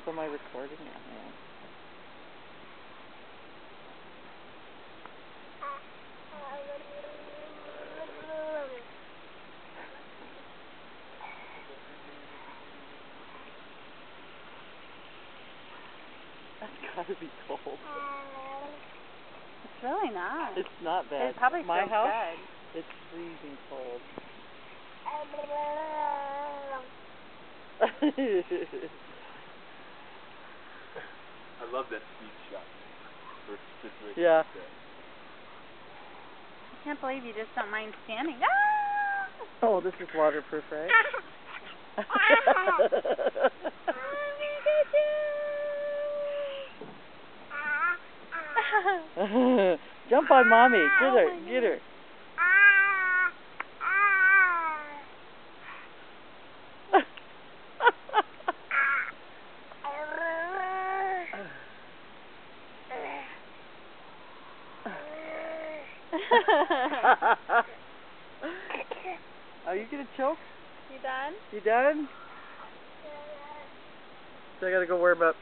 So am I recording it, man? That's gotta be cold. It's really not. It's not bad. It probably My feels house, good. it's freezing cold. I love that speed shot for situations Yeah. like that. I can't believe you just don't mind standing. Ah! Oh, this is waterproof, right? Jump on mommy. Get her. Get her. Are you gonna choke? You done? You done? So I gotta go warm up.